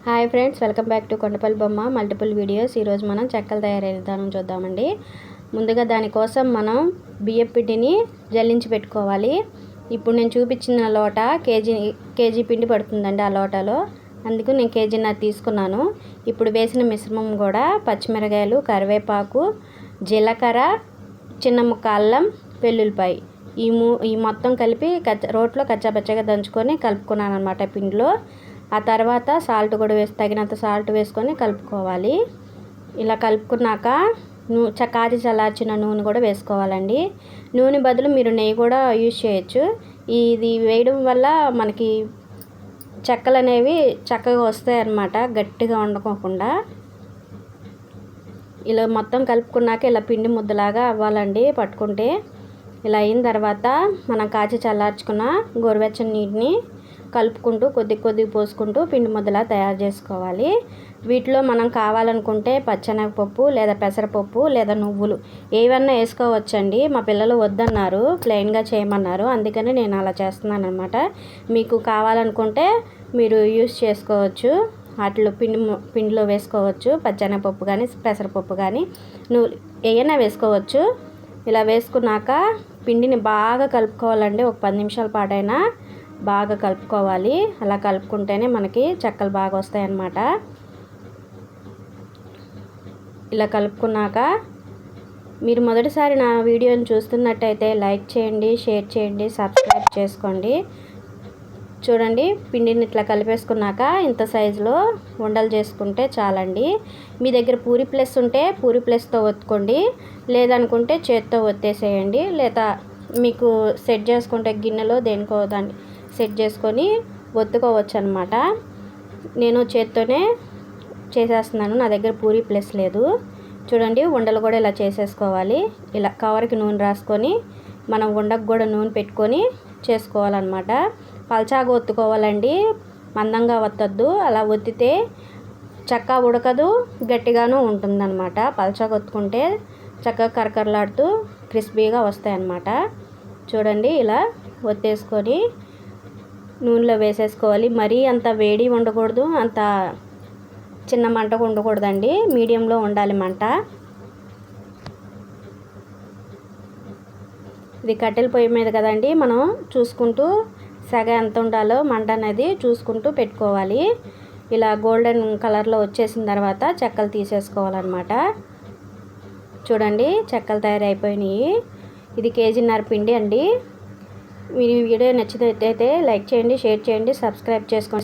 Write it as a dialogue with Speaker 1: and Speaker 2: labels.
Speaker 1: Hi friends, welcome back to Kondapalli బొమ్మ multiple videos. ఈరోజు మనం చెక్కలు తయారయ్యే విధానం చూద్దామండి. ముందుగా దానికోసం మనం బియ్యం పిండిని జల్లించి పెట్టుకోవాలి. ఇప్పుడు నేను చూపించిన లోట కేజీ పిండి పడుతుందండి ఆ లోటలో. అందుకు నేను కేజీన్నర తీసుకున్నాను. ఇప్పుడు వేసిన మిశ్రమం కూడా పచ్చిమిరకాయలు, కరివేపాకు, జీలకర్ర, చిన్న ముక్క అల్లం, వెల్లుల్లిపాయ ఈ మొత్తం కలిపి రోట్లో కచ్చాపచ్చగా దంచుకొని కలుపుకున్నాను అనమాట పిండిలో. ఆ తర్వాత సాల్ట్ కూడా తగినంత సాల్ట్ వేసుకొని కలుపుకోవాలి. ఇలా కలుపుకున్నాక కాచి చల్లార్చిన నూనె కూడా వేసుకోవాలండి. నూనె బదులు మీరు నెయ్యి కూడా యూజ్ చేయొచ్చు. ఇది వేయడం వల్ల మనకి చెక్కలు అనేవి చక్కగా వస్తాయి అన్నమాట, గట్టిగా ఉండకోకుండా. ఇలా మొత్తం కలుపుకున్నాక ఇలా పిండి ముద్దలాగా అవ్వాలండి పట్టుకుంటే. ఇలా అయిన తర్వాత మనం కాచి చల్లార్చుకున్న గోరువెచ్చని నీటిని కలుపుకుంటూ కొద్ది పోసుకుంటూ పిండి ముద్దలా తయారు చేసుకోవాలి. వీటిలో మనం కావాలనుకుంటే పచ్చెనగపప్పు లేదా పెసరపప్పు లేదా నువ్వులు ఏవన్నా వేసుకోవచ్చండి. మా పిల్లలు వద్దన్నారు, ప్లెయిన్గా చేయమన్నారు, అందుకని నేను అలా చేస్తున్నాను అనమాట. మీకు కావాలనుకుంటే మీరు యూస్ చేసుకోవచ్చు. వాటిలో పిండిలో వేసుకోవచ్చు. పచ్చెనగపప్పు కానీ పెసరపప్పు కానీ నువ్వులు ఏమైనా వేసుకోవచ్చు. ఇలా వేసుకున్నాక పిండిని బాగా కలుపుకోవాలండి. ఒక 10 నిమిషాల పాటైనా బాగా కలుపుకోవాలి. అలా కలుపుకుంటేనే మనకి చెక్కలు బాగా వస్తాయి అన్నమాట. ఇలా కలుపుకున్నాక మీరు మొదటిసారి నా వీడియోని చూస్తున్నట్టయితే లైక్ చేయండి, షేర్ చేయండి, సబ్స్క్రైబ్ చేసుకోండి. చూడండి, పిండిని ఇట్లా కలిపేసుకున్నాక ఇంత సైజులో ఉండలు చేసుకుంటే చాలండి. మీ దగ్గర పూరి ప్లస్ ఉంటే పూరి ప్లస్తో ఒత్తుకోండి, లేదనుకుంటే చేత్తో ఒత్తేసేయండి. లేదా మీకు సెట్ చేసుకుంటే గిన్నెలో దేనికో దాన్ని సెట్ చేసుకొని ఒత్తుకోవచ్చు అనమాట. నేను చేత్తోనే చేసేస్తున్నాను, నా దగ్గర పూరి ప్లస్ లేదు. చూడండి, ఉండలు కూడా ఇలా చేసేసుకోవాలి. ఇలా కవర్కి నూనె రాసుకొని మనం ఉండకు కూడా నూనె పెట్టుకొని చేసుకోవాలన్నమాట. పల్చాగా ఒత్తుకోవాలండి, మందంగా ఒత్తద్దు. అలా ఒత్తితే చక్క ఉడకదు, గట్టిగాను ఉంటుందన్నమాట. పల్చాగా ఒత్తుకుంటే చక్కగా కరకరలాడుతూ క్రిస్పీగా వస్తాయి అన్నమాట. చూడండి, ఇలా ఒత్తేసుకొని నూనెలో వేసేసుకోవాలి. మరీ అంత వేడి ఉండకూడదు, అంత చిన్న మంటకు ఉండకూడదండి, మీడియంలో ఉండాలి మంట. ఇది కట్టెల పొయ్యి మీద కదండి, మనం చూసుకుంటూ సగ ఎంత ఉండాలో మంట అనేది చూసుకుంటూ పెట్టుకోవాలి. ఇలా గోల్డెన్ కలర్లో వచ్చేసిన తర్వాత చెక్కలు తీసేసుకోవాలన్నమాట. చూడండి, చెక్కలు తయారైపోయినాయి. ఇది కేజీన్నర పిండి అండి. మీ వీడియో నచ్చినట్లయితే లైక్ చేయండి, షేర్ చేయండి, సబ్స్క్రైబ్ చేసుకోండి.